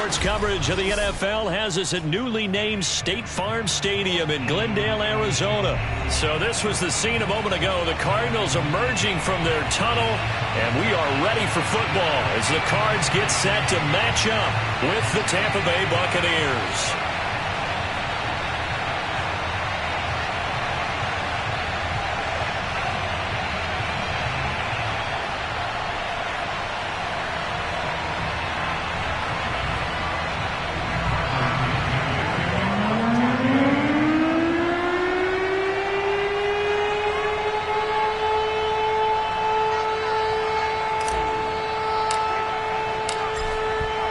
Sports coverage of the NFL has us at newly named State Farm Stadium in Glendale, Arizona. So this was the scene a moment ago. The Cardinals emerging from their tunnel, and we are ready for football as the Cards get set to match up with the Tampa Bay Buccaneers.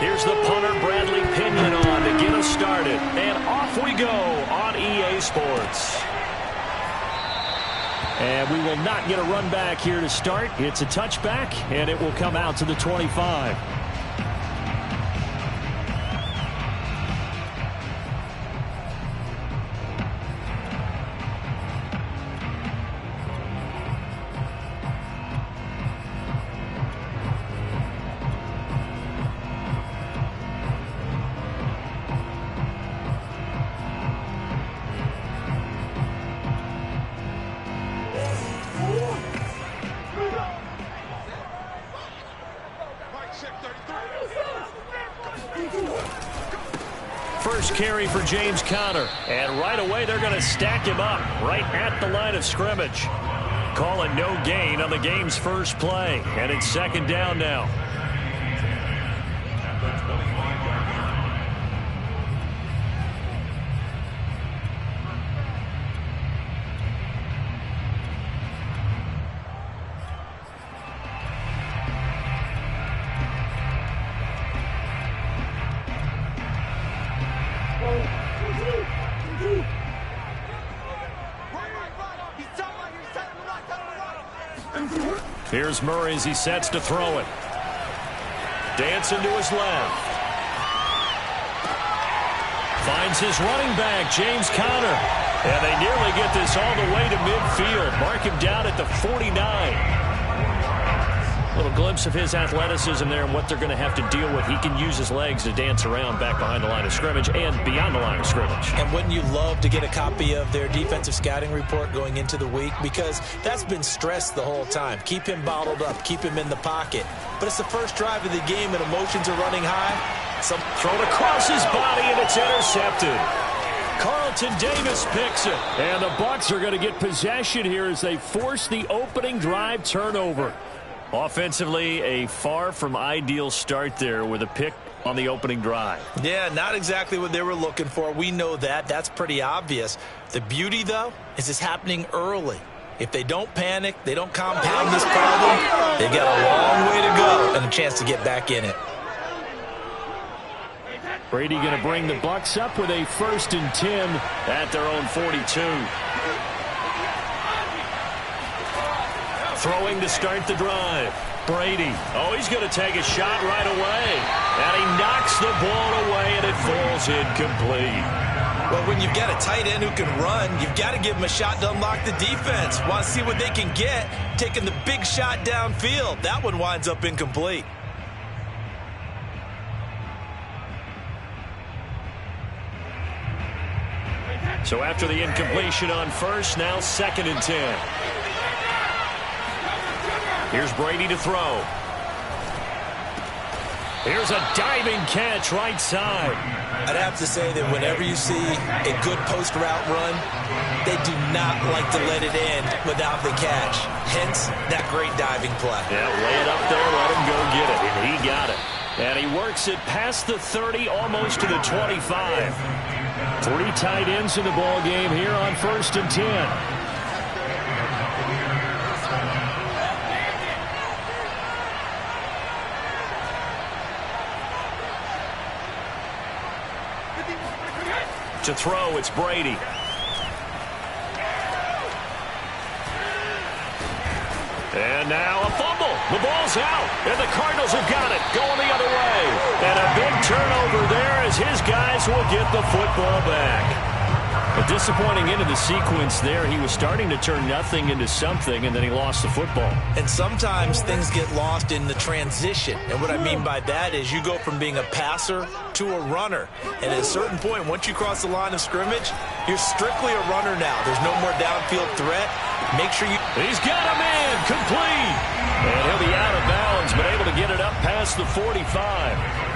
Here's the punter, Bradley Pinion, on to get us started. And off we go on EA Sports. And we will not get a run back here to start. It's a touchback, and it will come out to the 25. First carry for James Conner, and right away they're going to stack him up right at the line of scrimmage. Call it no gain on the game's first play, and it's second down now. Here's Murray as he sets to throw it. Dancing to his left. Finds his running back, James Conner. And they nearly get this all the way to midfield. Mark him down at the 49. A little glimpse of his athleticism there and what they're going to have to deal with. He can use his legs to dance around back behind the line of scrimmage and beyond the line of scrimmage. And wouldn't you love to get a copy of their defensive scouting report going into the week? Because that's been stressed the whole time. Keep him bottled up. Keep him in the pocket. But it's the first drive of the game and emotions are running high. Thrown across his body and it's intercepted. Carlton Davis picks it. And the Bucs are going to get possession here as they force the opening drive turnover. Offensively, a far from ideal start there with a pick on the opening drive. Yeah, not exactly what they were looking for. We know that. That's pretty obvious. The beauty, though, is it's happening early. If they don't panic, they don't compound this problem, they've got a long way to go and a chance to get back in it. Brady going to bring the Bucs up with a 1st and 10 at their own 42. Throwing to start the drive. Brady. Oh, he's going to take a shot right away. And he knocks the ball away, and it falls incomplete. Well, when you've got a tight end who can run, you've got to give him a shot to unlock the defense. Want to see what they can get, taking the big shot downfield. That one winds up incomplete. So after the incompletion on first, now 2nd and 10. Here's Brady to throw. Here's a diving catch right side. I'd have to say that whenever you see a good post route run, they do not like to let it end without the catch. Hence, that great diving play. Yeah, lay it up there, let him go get it. And he got it. And he works it past the 30, almost to the 25. 3 tight ends in the ball game here on 1st and 10. To throw, it's Brady. And now a fumble. The ball's out, and the Cardinals have got it, going the other way. And a big turnover there as his guys will get the football back. A disappointing end of the sequence there. He was starting to turn nothing into something, and then he lost the football. And sometimes things get lost in the transition. And what I mean by that is you go from being a passer to a runner. And at a certain point, once you cross the line of scrimmage, you're strictly a runner now. There's no more downfield threat. Make sure you... He's got a man, complete. And he'll be out of bounds, but able to get it up past the 45.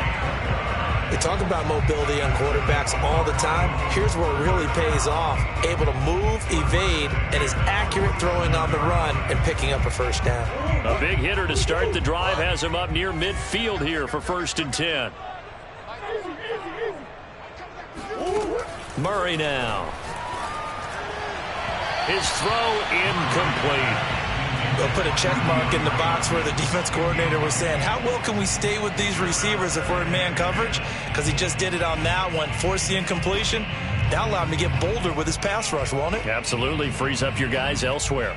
They talk about mobility on quarterbacks all the time. Here's where it really pays off. Able to move, evade, and is accurate throwing on the run and picking up a first down. A big hitter to start the drive has him up near midfield here for 1st and 10. Murray now. His throw incomplete. They'll put a check mark in the box where the defense coordinator was saying, how well can we stay with these receivers if we're in man coverage? Because he just did it on that one, forced the incompletion. That'll allow him to get bolder with his pass rush, won't it? Absolutely. Frees up your guys elsewhere.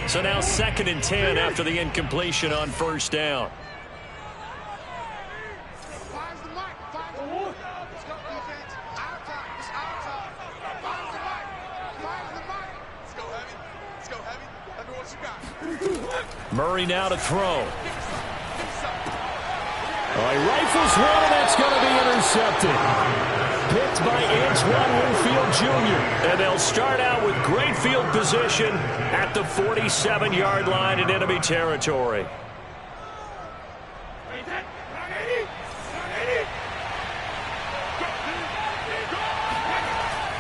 So now 2nd and 10 after the incompletion on 1st down. Murray now to throw. He rifles one, and that's going to be intercepted. Picked by Antoine Winfield Jr. And they'll start out with great field position at the 47-yard line in enemy territory.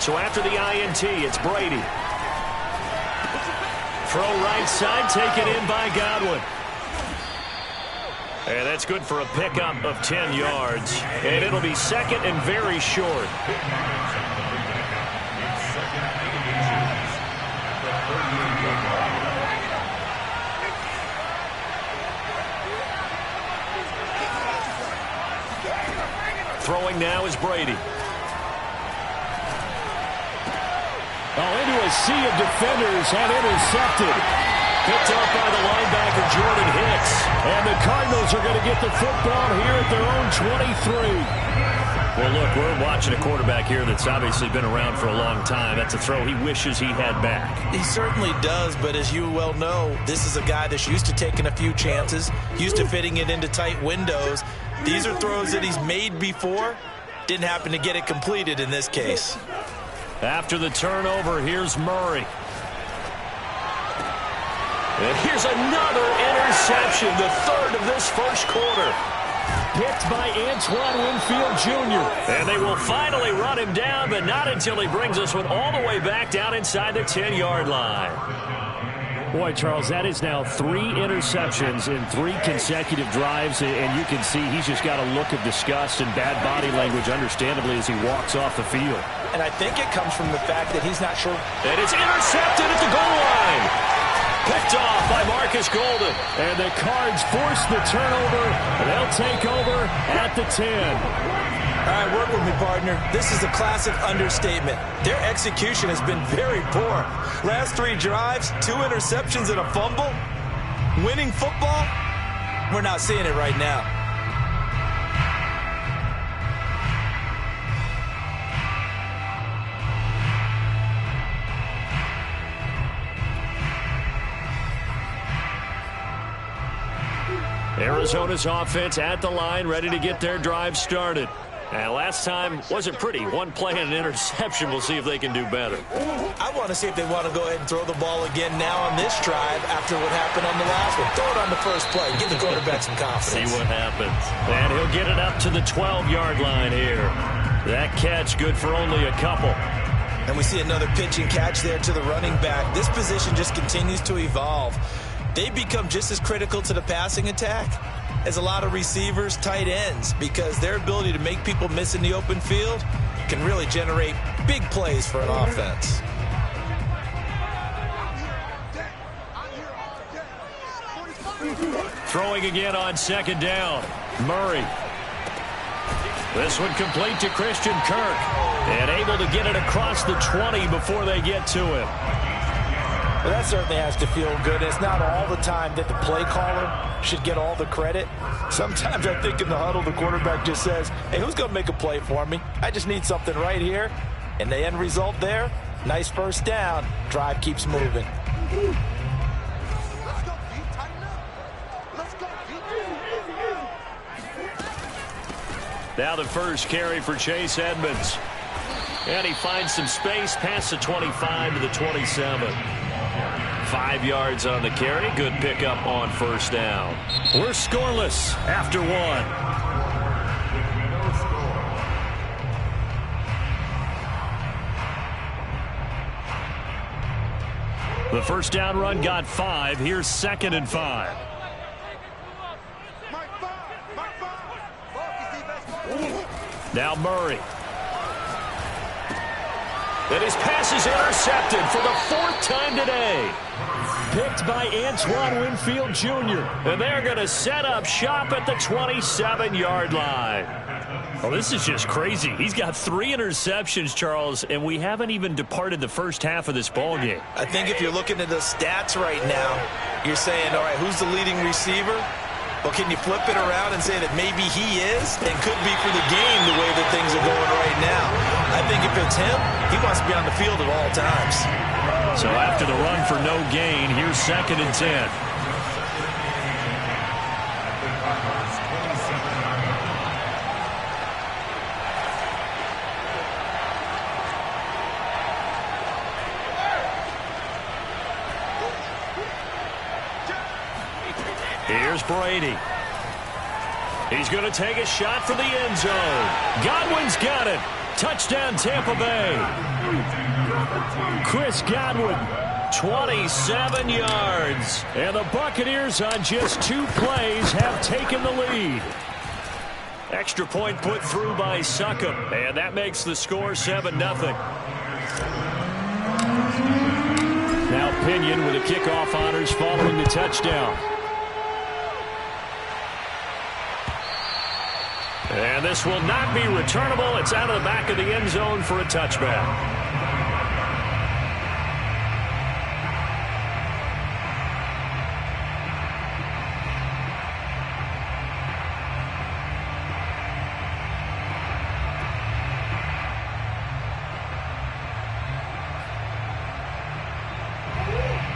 So after the INT, it's Brady. Throw right side, taken in by Godwin. And that's good for a pickup of 10 yards. And it'll be 2nd and very short. Throwing now is Brady. Into a sea of defenders and intercepted. Picked up by the linebacker, Jordan Hicks. And the Cardinals are going to get the football here at their own 23. Well, look, we're watching a quarterback here that's obviously been around for a long time. That's a throw he wishes he had back. He certainly does, but as you well know, this is a guy that's used to taking a few chances, used to fitting it into tight windows. These are throws that he's made before. Didn't happen to get it completed in this case. After the turnover, here's Murray. And here's another interception, the 3rd of this 1st quarter. Picked by Antoine Winfield Jr. And they will finally run him down, but not until he brings this one all the way back down inside the 10-yard line. Boy, Charles, that is now 3 interceptions in 3 consecutive drives, and you can see he's just got a look of disgust and bad body language, understandably, as he walks off the field. And I think it comes from the fact that he's not sure. And it's intercepted at the goal line. Picked off by Marcus Golden. And the Cards force the turnover. They'll take over at the 10. All right, work with me, partner. This is a classic understatement. Their execution has been very poor. Last 3 drives, 2 interceptions and a fumble. Winning football? We're not seeing it right now. Arizona's offense at the line, ready to get their drive started. And last time wasn't pretty. 1 play and an interception. We'll see if they can do better. I want to see if they want to go ahead and throw the ball again now on this drive after what happened on the last one. Throw it on the first play. Give the quarterback some confidence. See what happens. And he'll get it up to the 12-yard line here. That catch good for only a couple. And we see another pitch and catch there to the running back. This position just continues to evolve. They become just as critical to the passing attack as a lot of receivers, tight ends, because their ability to make people miss in the open field can really generate big plays for an offense. Throwing again on 2nd down. Murray. This one complete to Christian Kirk. And able to get it across the 20 before they get to him. Well, that certainly has to feel good. It's not all the time that the play caller should get all the credit. Sometimes I think in the huddle, the quarterback just says, hey, who's going to make a play for me? I just need something right here. And the end result there, nice first down. Drive keeps moving. Now the first carry for Chase Edmonds. And he finds some space past the 25 to the 27. 5 yards on the carry. Good pickup on first down. We're scoreless after one. The first down run got 5. Here's 2nd and 5. Now Murray. And his pass is intercepted for the 4th time today. Picked by Antoine Winfield Jr. And they're going to set up shop at the 27-yard line. Oh, this is just crazy. He's got 3 interceptions, Charles, and we haven't even departed the first half of this ballgame. I think if you're looking at the stats right now, you're saying, all right, who's the leading receiver? Well, can you flip it around and say that maybe he is and could be for the game the way that things are going right now? I think if it's him, he wants to be on the field at all times. So after the run for no gain, here's 2nd and 10. Here's Brady. He's going to take a shot for the end zone. Godwin's got it. Touchdown, Tampa Bay. Chris Godwin, 27 yards. And the Buccaneers on just 2 plays have taken the lead. Extra point put through by Succop. And that makes the score 7-0. Now Pinion with the kickoff honors following the touchdown. And this will not be returnable. It's out of the back of the end zone for a touchback.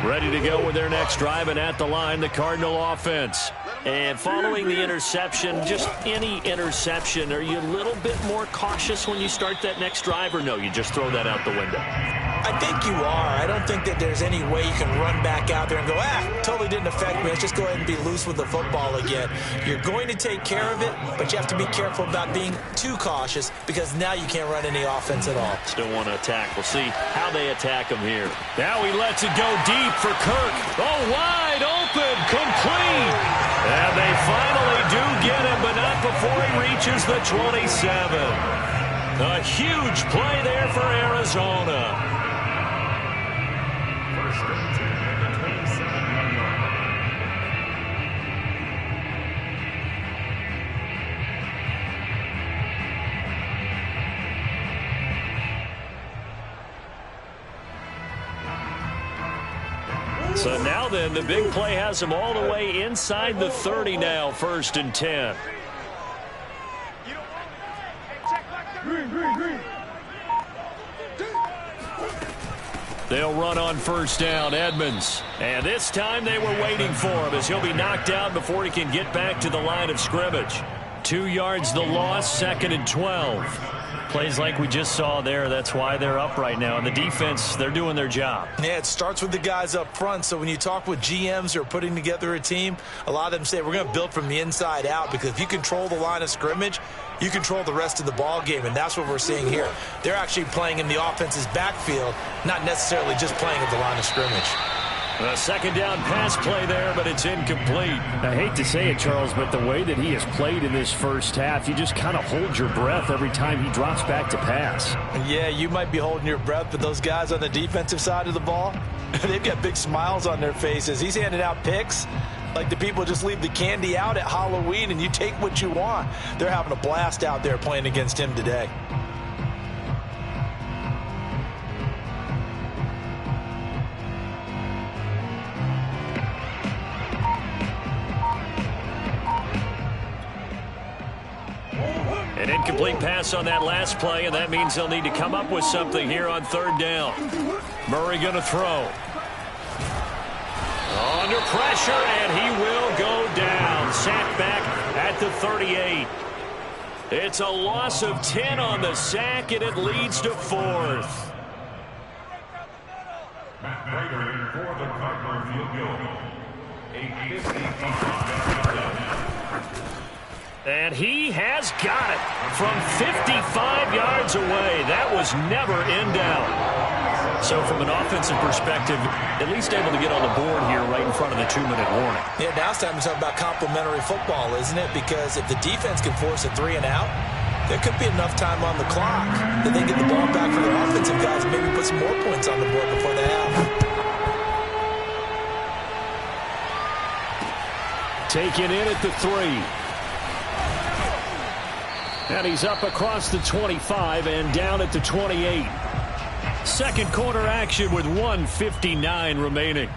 Ready to go with their next drive, and at the line, the Cardinal offense. And following the interception, just any interception, are you a little bit more cautious when you start that next drive, or no, you just throw that out the window? I think you are. I don't think that there's any way you can run back out there and go, totally didn't affect me. Let's just go ahead and be loose with the football again. You're going to take care of it, but you have to be careful about being too cautious because now you can't run any offense at all. Still want to attack. We'll see how they attack him here. Now he lets it go deep for Kirk. Oh, wide open, complete. And they finally do get him, but not before he reaches the 27. A huge play there for Arizona. So now then, the big play has him all the way inside the 30 now, 1st and 10. They'll run on first down, Edmonds. And this time they were waiting for him as he'll be knocked out before he can get back to the line of scrimmage. 2 yards the loss, 2nd and 12. Plays like we just saw there. That's why they're up right now. And the defense, they're doing their job. Yeah, it starts with the guys up front. So when you talk with GMs who are putting together a team, a lot of them say we're going to build from the inside out, because if you control the line of scrimmage, you control the rest of the ball game, and that's what we're seeing here. They're actually playing in the offense's backfield, not necessarily just playing at the line of scrimmage. A second down pass play there, but it's incomplete. I hate to say it, Charles, but the way that he has played in this first half, you just kind of hold your breath every time he drops back to pass. Yeah, you might be holding your breath, but those guys on the defensive side of the ball, they've got big smiles on their faces. He's handing out picks like the people just leave the candy out at Halloween and you take what you want. They're having a blast out there playing against him today. An incomplete pass on that last play, and that means they'll need to come up with something here on third down. Murray going to throw. Under pressure, and he will go down. Sacked back at the 38. It's a loss of 10 on the sack, and it leads to fourth. Matt Prater for the Cardinal field goal. And he has got it from 55 yards away. That was never in doubt. So from an offensive perspective, at least able to get on the board here right in front of the 2-minute warning. Yeah, now it's time to talk about complementary football, isn't it? Because if the defense can force a 3 and out, there could be enough time on the clock that they get the ball back for their offensive guys and maybe put some more points on the board before they have. Taken in at the 3. And he's up across the 25 and down at the 28. Second quarter action with 1:59 remaining.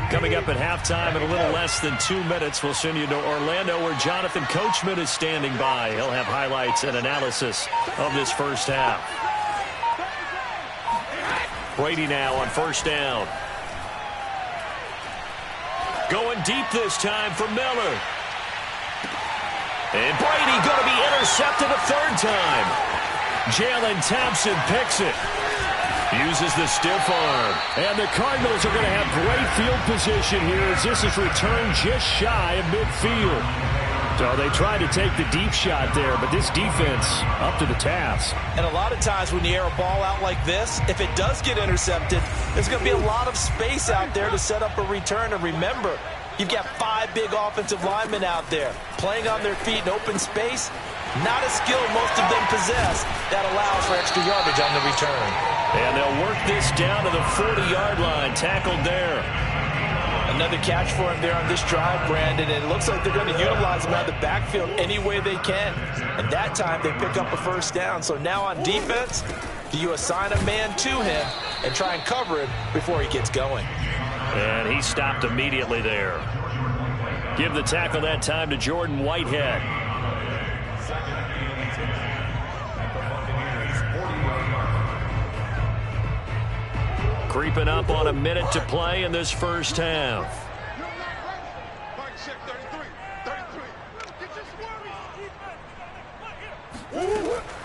Coming up at halftime in a little less than 2 minutes, we'll send you to Orlando where Jonathan Coachman is standing by. He'll have highlights and analysis of this first half. Brady now on first down. Going deep this time for Miller. And Brady going to be intercepted a third time. Jalen Thompson picks it. Uses the stiff arm. And the Cardinals are going to have great field position here as this is returned just shy of midfield. So they tried to take the deep shot there, but this defense up to the task. And a lot of times when you air a ball out like this, if it does get intercepted, there's going to be a lot of space out there to set up a return. And remember, you've got 5 big offensive linemen out there playing on their feet in open space. Not a skill most of them possess that allows for extra yardage on the return. And they'll work this down to the 40-yard line. Tackled there. Another catch for him there on this drive, Brandon. And it looks like they're going to utilize him out of the backfield any way they can. And that time they pick up a first down. So now on defense, do you assign a man to him and try and cover him before he gets going? And he stopped immediately there. Give the tackle that time to Jordan Whitehead. Creeping up on a minute to play in this first half.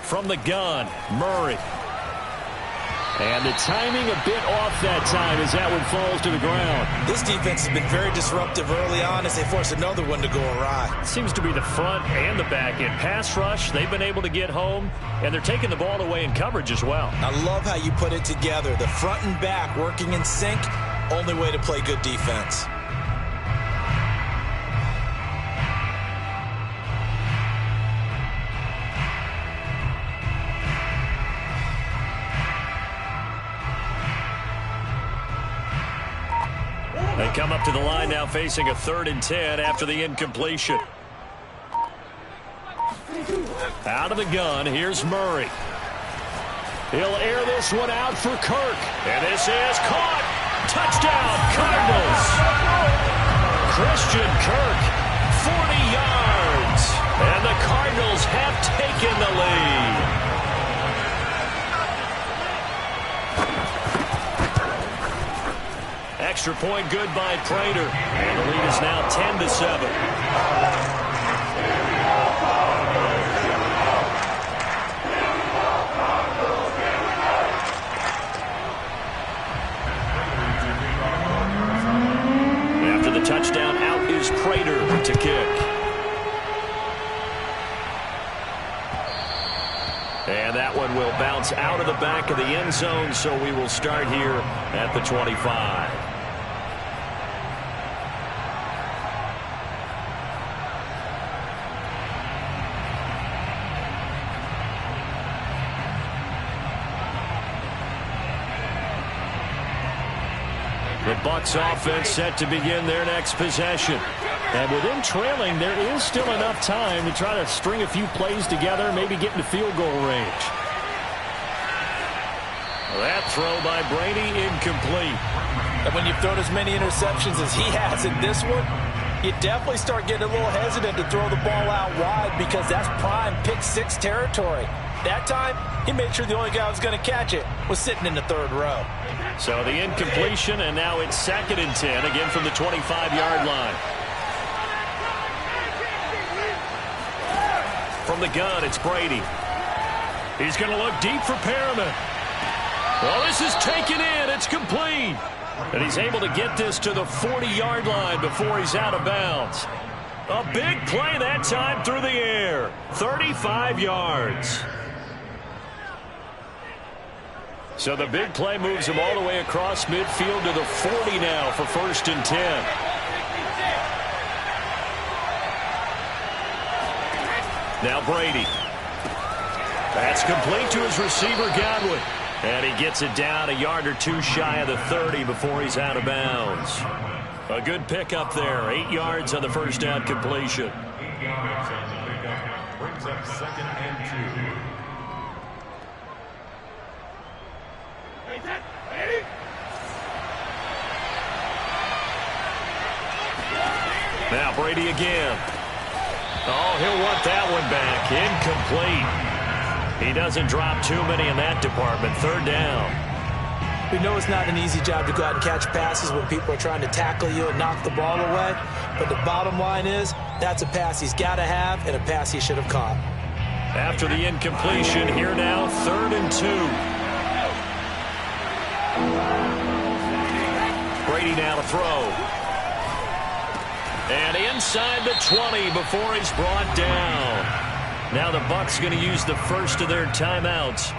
From the gun, Murray. And the timing a bit off that time as that one falls to the ground. This defense has been very disruptive early on as they force another one to go awry. Seems to be the front and the back end. Pass rush, they've been able to get home, and they're taking the ball away in coverage as well. I love how you put it together. The front and back working in sync, only way to play good defense. They come up to the line now facing a 3rd and 10 after the incompletion. Out of the gun, here's Murray. He'll air this one out for Kirk. And this is caught. Touchdown, Cardinals. Christian Kirk, 40 yards. And the Cardinals have taken the lead. Extra point good by Prater. And the lead is now 10-7. After the touchdown, out is Prater to kick. And that one will bounce out of the back of the end zone, so we will start here at the 25. The Bucs offense set to begin their next possession. And with them trailing, there is still enough time to try to string a few plays together, maybe get into field goal range. That throw by Brady incomplete. And when you've thrown as many interceptions as he has in this one, you definitely start getting a little hesitant to throw the ball out wide because that's prime pick six territory. That time, he made sure the only guy who was going to catch it was sitting in the third row. So the incompletion, and now it's 2nd and 10, again from the 25-yard line. From the gun, it's Brady. He's going to look deep for Perriman. Well, this is taken in. It's complete. And he's able to get this to the 40-yard line before he's out of bounds. A big play that time through the air. 35 yards. So the big play moves him all the way across midfield to the 40 now for 1st and 10. Now Brady. That's complete to his receiver, Godwin. And he gets it down a yard or two shy of the 30 before he's out of bounds. A good pickup there. 8 yards on the first down completion. 8 yards on the pickup. Brings up 2nd and 2. Now Brady again. Oh, he'll want that one back. Incomplete. He doesn't drop too many in that department. 3rd down. We know it's not an easy job to go out and catch passes when people are trying to tackle you and knock the ball away. But the bottom line is, that's a pass he's got to have and a pass he should have caught. After the incompletion, here now, 3rd and 2. Brady now to throw. And inside the 20 before he's brought down. Now the Bucs going to use the first of their timeouts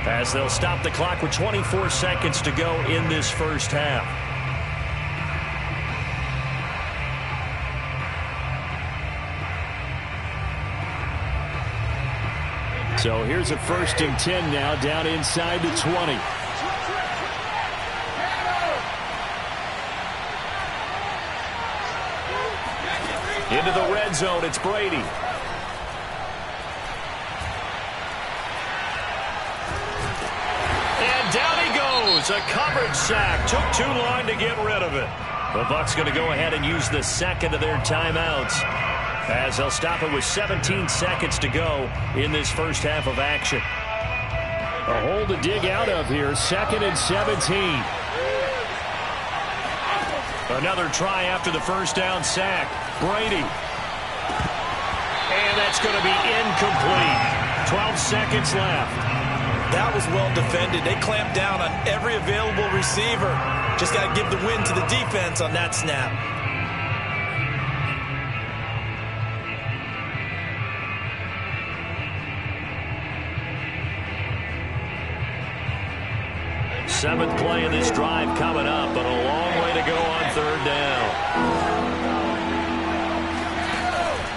as they'll stop the clock with 24 seconds to go in this first half. So here's a 1st and 10 now down inside the 20. Into the red zone, it's Brady. And down he goes. A coverage sack. Took too long to get rid of it. The Bucs going to go ahead and use the 2nd of their timeouts as they'll stop it with 17 seconds to go in this first half of action. A hole to dig out of here. 2nd and 17. Another try after the first down sack. Brady. And that's going to be incomplete. 12 seconds left. That was well defended. They clamped down on every available receiver. Just got to give the win to the defense on that snap. Seventh play of this drive coming up, but a long way to go on 3rd down.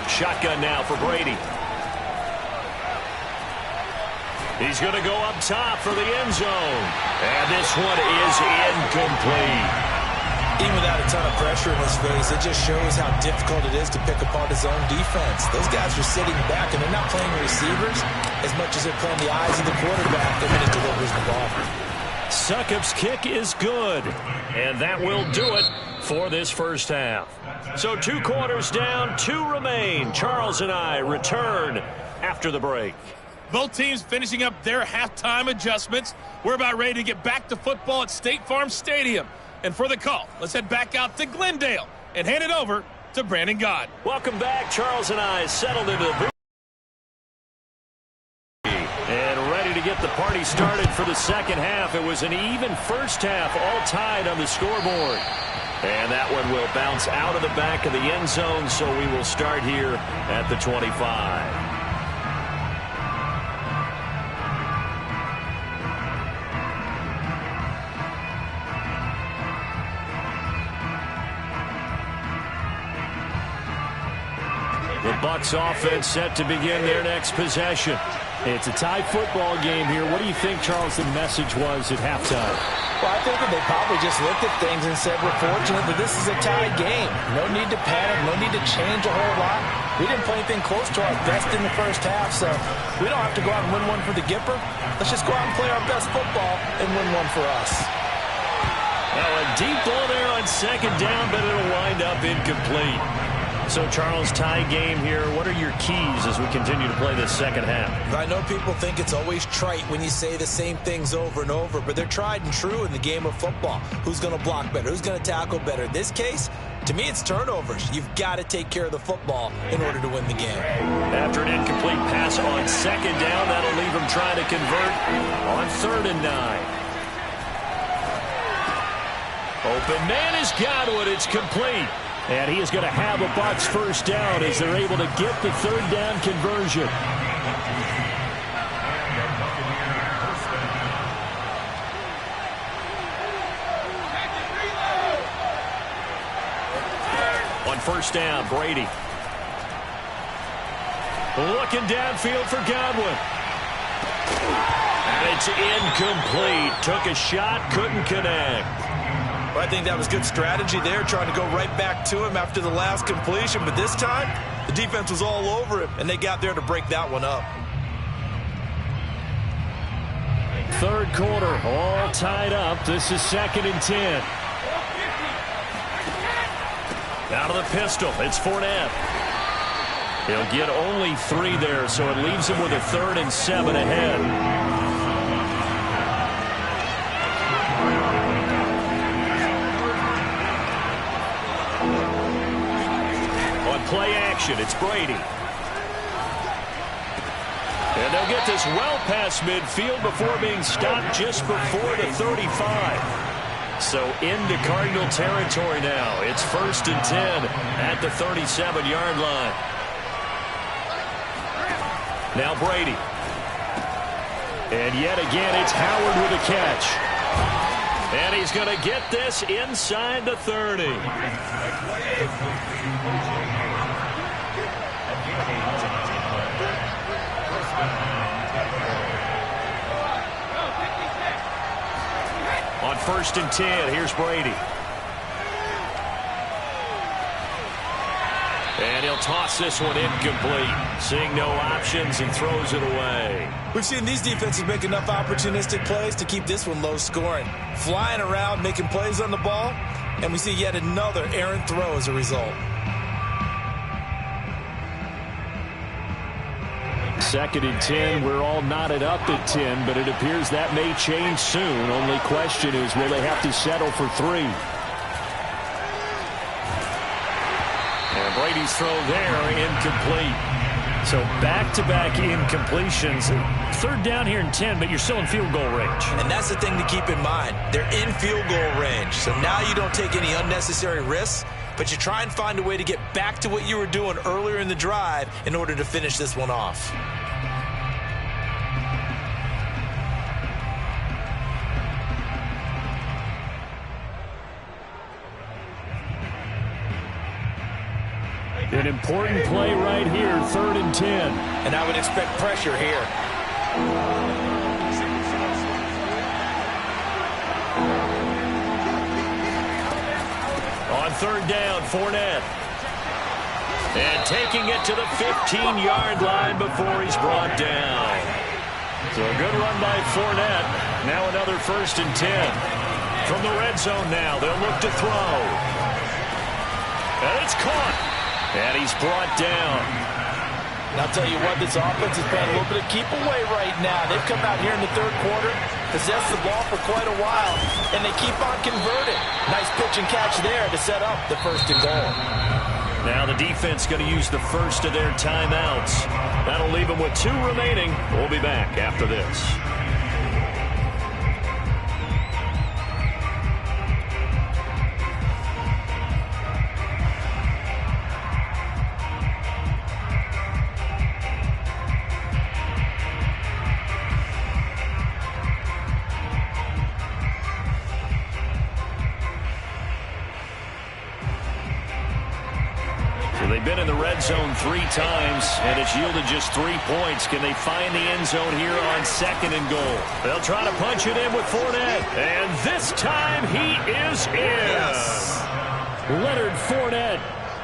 Shotgun now for Brady. He's going to go up top for the end zone. And this one is incomplete. Even without a ton of pressure in his face, it just shows how difficult it is to pick apart his own defense. Those guys are sitting back, and they're not playing receivers as much as they're playing the eyes of the quarterback the minute he delivers the ball. Succop's kick is good, and that will do it for this first half. So 2 quarters down, 2 remain. Charles and I return after the break. Both teams finishing up their halftime adjustments. We're about ready to get back to football at State Farm Stadium. And for the call, let's head back out to Glendale and hand it over to Brandon Gott. Welcome back. Charles and I settled into the booth and ready to get the party started for the second half. It was an even first half, all tied on the scoreboard. And that one will bounce out of the back of the end zone, so we will start here at the 25. The Bucs offense set to begin their next possession. It's a tie football game here. What do you think, Charles, the message was at halftime? Well, I think that they probably just looked at things and said, we're fortunate that this is a tied game. No need to panic. No need to change a whole lot. We didn't play anything close to our best in the first half, so we don't have to go out and win one for the Gipper. Let's just go out and play our best football and win one for us. Now a deep ball there on second down, but it'll wind up incomplete. So, Charles, tie game here. What are your keys as we continue to play this second half? I know people think it's always trite when you say the same things over and over, but they're tried and true in the game of football. Who's going to block better? Who's going to tackle better? In this case, to me, it's turnovers. You've got to take care of the football in order to win the game. After an incomplete pass on second down, that'll leave him trying to convert on 3rd and 9. Open man is Godwin. It's complete. And he is going to have a Bucs first down as they're able to get the 3rd down conversion. On 1st down, Brady. Looking downfield for Godwin. And it's incomplete. Took a shot, couldn't connect. Well, I think that was good strategy there, trying to go right back to him after the last completion. But this time, the defense was all over him, and they got there to break that one up. 3rd quarter, all tied up. This is 2nd and 10. Out of the pistol, it's Fournette. He'll get only 3 there, so it leaves him with a 3rd and 7 ahead. Play action. It's Brady. And they'll get this well past midfield before being stopped just before the 35. So into Cardinal territory now. It's 1st and 10 at the 37-yard line. Now Brady. And yet again, it's Howard with a catch. And he's going to get this inside the 30. On 1st and 10, here's Brady. And he'll toss this one incomplete. Seeing no options and throws it away. We've seen these defenses make enough opportunistic plays to keep this one low scoring. Flying around, making plays on the ball, and we see yet another errant throw as a result. 2nd and 10. We're all knotted up at 10, but it appears that may change soon. Only question is, will they have to settle for 3? And Brady's throw there, incomplete. So back-to-back incompletions. 3rd down here and 10, but you're still in field goal range. And that's the thing to keep in mind. They're in field goal range. So now you don't take any unnecessary risks, but you try and find a way to get back to what you were doing earlier in the drive in order to finish this one off. An important play right here, 3rd and 10. And I would expect pressure here. On 3rd down, Fournette. And taking it to the 15-yard line before he's brought down. So a good run by Fournette. Now another 1st and 10. From the red zone now, they'll look to throw. And it's caught. And he's brought down. And I'll tell you what, this offense has been a little bit of keep away right now. They've come out here in the 3rd quarter, possessed the ball for quite a while, and they keep on converting. Nice pitch and catch there to set up the 1st and goal. Now the defense going to use the first of their timeouts. That'll leave them with 2 remaining. We'll be back after this. been in the red zone 3 times, and it's yielded just 3 points. Can they find the end zone here on 2nd and goal? They'll try to punch it in with Fournette, and this time he is in. Yes. Leonard Fournette.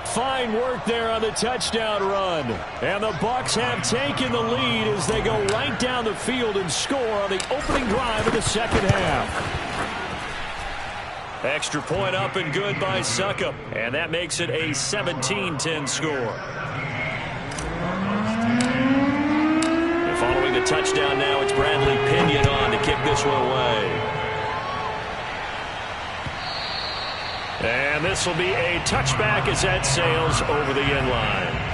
Fine work there on the touchdown run. And the Bucs have taken the lead as they go right down the field and score on the opening drive of the second half. Extra point up and good by Succop. And that makes it a 17-10 score. And following the touchdown now, it's Bradley Pinion on to kick this one away. And this will be a touchback as that sails over the end line.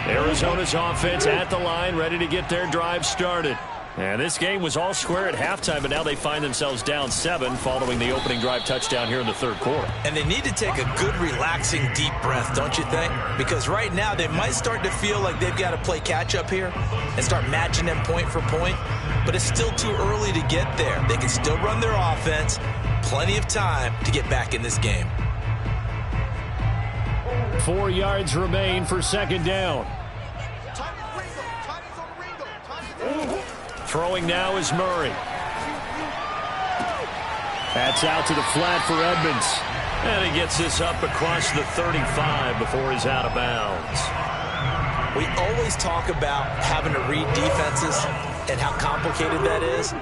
Arizona's offense at the line, ready to get their drive started. And this game was all square at halftime, but now they find themselves down 7 following the opening drive touchdown here in the 3rd quarter. And they need to take a good, relaxing, deep breath, don't you think? Because right now they might start to feel like they've got to play catch-up here and start matching them point for point. But it's still too early to get there. They can still run their offense. Plenty of time to get back in this game. 4 yards remain for 2nd down. Throwing now is Murray. That's out to the flat for Edmonds. And he gets this up across the 35 before he's out of bounds. We always talk about having to read defenses and how complicated that is.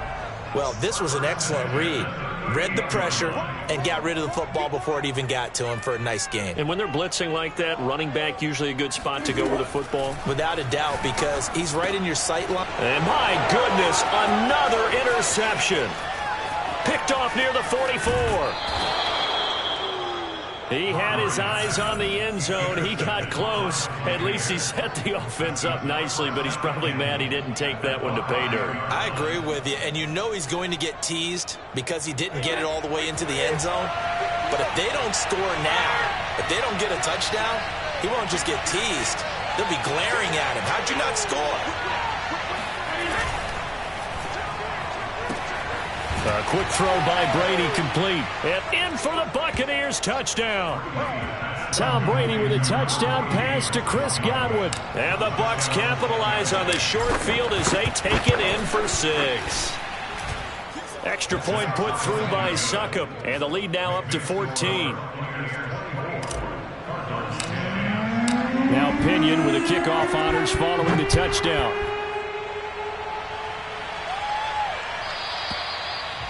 Well, this was an excellent read. Read the pressure and got rid of the football before it even got to him for a nice game. And when they're blitzing like that, running back usually a good spot to go with the football? Without a doubt, because he's right in your sight line. And my goodness, another interception. Picked off near the 44. He had his eyes on the end zone. He got close. At least he set the offense up nicely, but he's probably mad he didn't take that one to pay dirt. I agree with you, and you know he's going to get teased because he didn't get it all the way into the end zone. But if they don't score now, if they don't get a touchdown, he won't just get teased. They'll be glaring at him. How'd you not score? A quick throw by Brady complete. And in for the Buccaneers touchdown. Tom Brady with a touchdown pass to Chris Godwin. And the Bucs capitalize on the short field as they take it in for 6. Extra point put through by Succop. And the lead now up to 14. Now Pinion with a kickoff honors following the touchdown.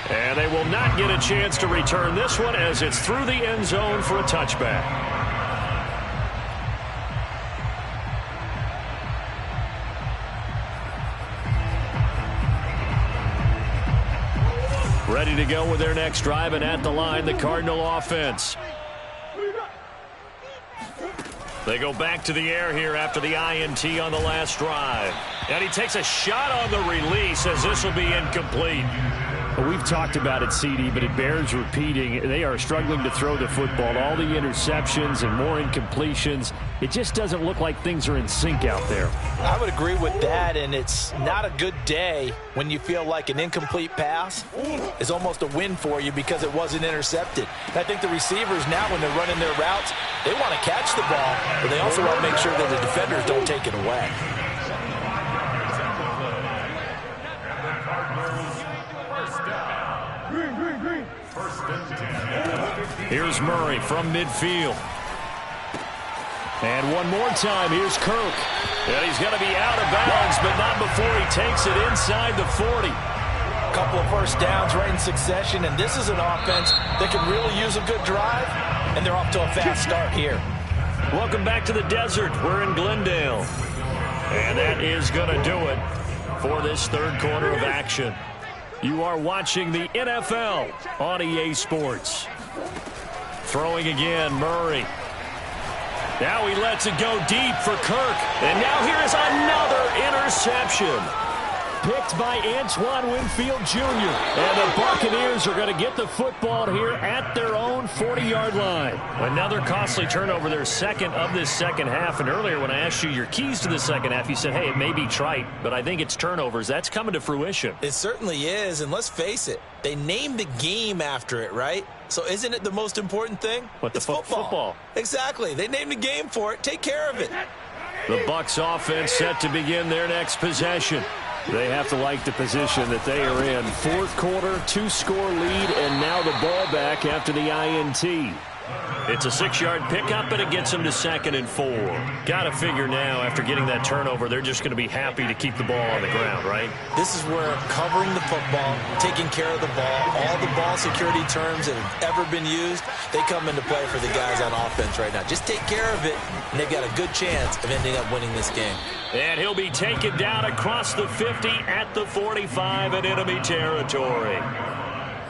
And they will not get a chance to return this one as it's through the end zone for a touchback. Ready to go with their next drive, and at the line, the Cardinal offense. They go back to the air here after the INT on the last drive. And he takes a shot on the release as this will be incomplete. Well, we've talked about it, CD, but it bears repeating. They are struggling to throw the football. All the interceptions and more incompletions. It just doesn't look like things are in sync out there. I would agree with that, and it's not a good day when you feel like an incomplete pass is almost a win for you because it wasn't intercepted. And I think the receivers now, when they're running their routes, they want to catch the ball, but they also want to make sure that the defenders don't take it away. Here's Murray from midfield. And one more time, here's Kirk. And he's going to be out of bounds, but not before he takes it inside the 40. A couple of first downs right in succession, and this is an offense that can really use a good drive, and they're off to a fast start here. Welcome back to the desert. We're in Glendale. And that is going to do it for this 3rd quarter of action. You are watching the NFL on EA Sports. Throwing again, Murray. Now he lets it go deep for Kirk. And now here is another interception. picked by Antoine Winfield Jr. And the Buccaneers are going to get the football here at their own 40-yard line. Another costly turnover, their second of this second half. And earlier when I asked you your keys to the second half, you said, hey, it may be trite, but I think it's turnovers. That's coming to fruition. It certainly is, and let's face it, they named the game after it, right? So isn't it the most important thing? What, it's football. Exactly. They named the game for it. Take care of it. The Bucs offense set to begin their next possession. They have to like the position that they are in. Fourth quarter, 2-score lead, and now the ball back after the INT. It's a 6-yard pickup, and it gets them to 2nd and 4. Got to figure now, after getting that turnover, they're just going to be happy to keep the ball on the ground, right? This is where covering the football, taking care of the ball, all the ball security terms that have ever been used, they come into play for the guys on offense right now. Just take care of it, and they've got a good chance of ending up winning this game. And he'll be taken down across the 50 at the 45 in enemy territory.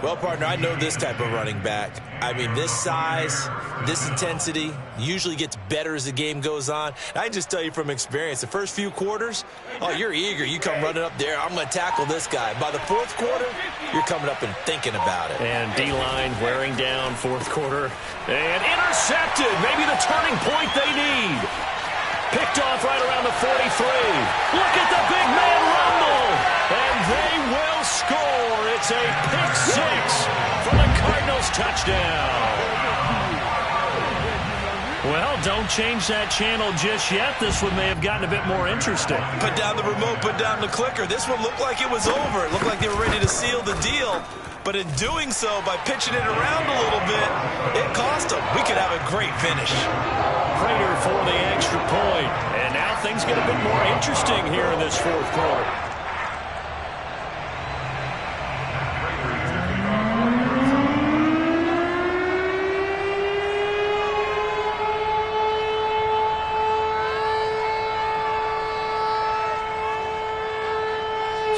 Well, partner, I know this type of running back. I mean, this size, this intensity usually gets better as the game goes on. I can just tell you from experience, the first few quarters, oh, you're eager. You come running up there, I'm going to tackle this guy. By the fourth quarter, you're coming up and thinking about it. And D-line wearing down fourth quarter. And intercepted. Maybe the turning point they need. Picked off right around the 43. Look at the big man rumble. And they will score. It's a pick-6 for the Cardinals touchdown. Well, don't change that channel just yet. This one may have gotten a bit more interesting. Put down the remote, put down the clicker. This one looked like it was over. It looked like they were ready to seal the deal. But in doing so, by pitching it around a little bit, it cost them. We could have a great finish. Prater for the extra point. And now things get a bit more interesting here in this fourth quarter.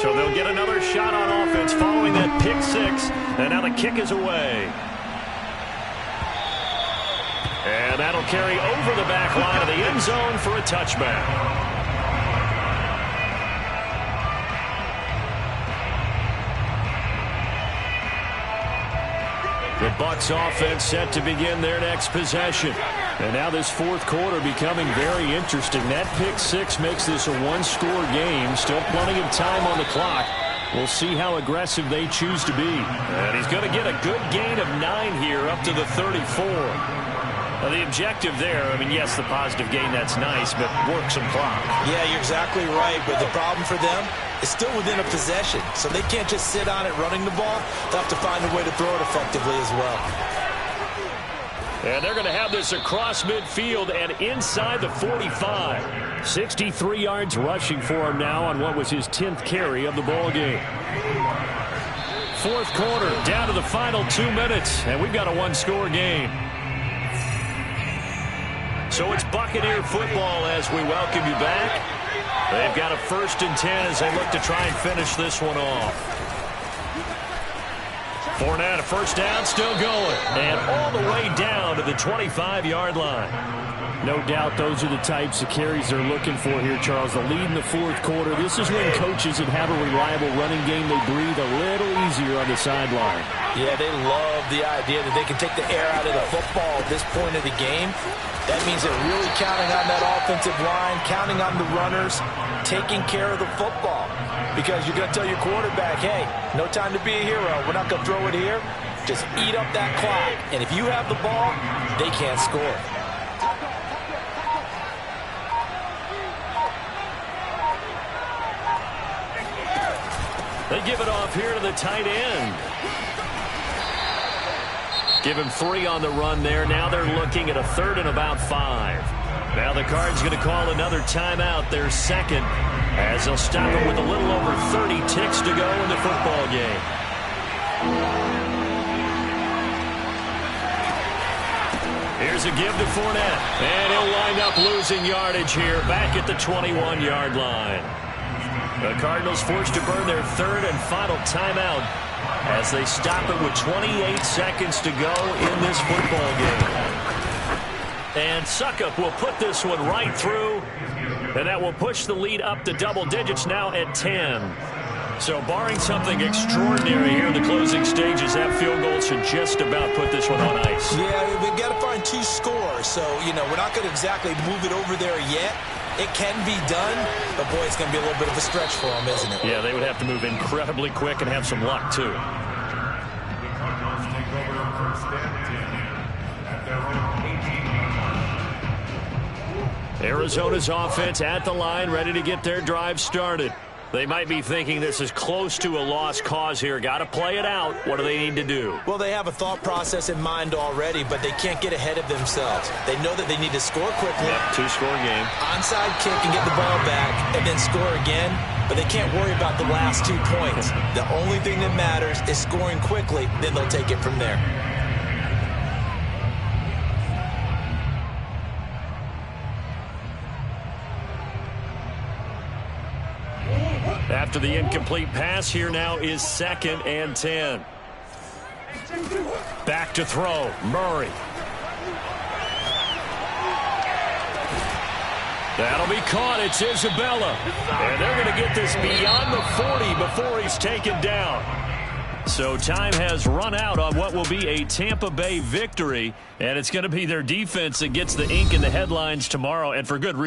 So they'll get another shot on offense following that pick-6. And now the kick is away. And that'll carry over the back line of the end zone for a touchback. The Bucs offense set to begin their next possession. And now this fourth quarter becoming very interesting. That pick-6 makes this a one-score game. Still plenty of time on the clock. We'll see how aggressive they choose to be. And he's going to get a good gain of 9 here up to the 34. Now, the objective there, I mean, yes, the positive gain, that's nice, but work some clock. Yeah, you're exactly right, but the problem for them is still within a possession, so they can't just sit on it running the ball. They'll have to find a way to throw it effectively as well. And they're going to have this across midfield and inside the 45. 63 yards rushing for him now on what was his 10th carry of the ball game. Fourth quarter, down to the final 2 minutes, and we've got a one-score game. So it's Buccaneer football as we welcome you back. They've got a 1st and 10 as they look to try and finish this one off. Fournette, a first down, still going. And all the way down to the 25-yard line. No doubt those are the types of carries they're looking for here, Charles. The lead in the fourth quarter. This is when coaches that have a reliable running game, they breathe a little easier on the sideline. Yeah, they love the idea that they can take the air out of the football at this point of the game. That means they're really counting on that offensive line, counting on the runners, taking care of the football. Because you're going to tell your quarterback, hey, no time to be a hero. We're not going to throw it here. Just eat up that clock. And if you have the ball, they can't score. They give it off here to the tight end. Give him 3 on the run there. Now they're looking at a 3rd and about 5. Now the Cards going to call another timeout, their second, as they'll stop it with a little over 30 ticks to go in the football game. Here's a give to Fournette. And he'll wind up losing yardage here back at the 21-yard line. The Cardinals forced to burn their 3rd and final timeout as they stop it with 28 seconds to go in this football game. And Suckup will put this one right through, and that will push the lead up to double digits now at 10. So barring something extraordinary here in the closing stages, that field goal should just about put this one on ice. Yeah, we've got to find 2 scores. So, we're not going to exactly move it over there yet. It can be done, but, boy, it's going to be a little bit of a stretch for them, isn't it? Yeah, they would have to move incredibly quick and have some luck, too. The Cardinals take over first and 10 at their own 18. Arizona's offense at the line, ready to get their drive started. They might be thinking this is close to a lost cause here. Got to play it out. What do they need to do? Well, they have a thought process in mind already, but they can't get ahead of themselves. They know that they need to score quickly. Yep, 2-score game. Onside kick and get the ball back and then score again, but they can't worry about the last 2 points. The only thing that matters is scoring quickly, then they'll take it from there. After the incomplete pass, here now is 2nd and 10. Back to throw, Murray. That'll be caught. It's Isabella. And they're going to get this beyond the 40 before he's taken down. So time has run out on what will be a Tampa Bay victory, and it's going to be their defense that gets the ink in the headlines tomorrow, and for good reason.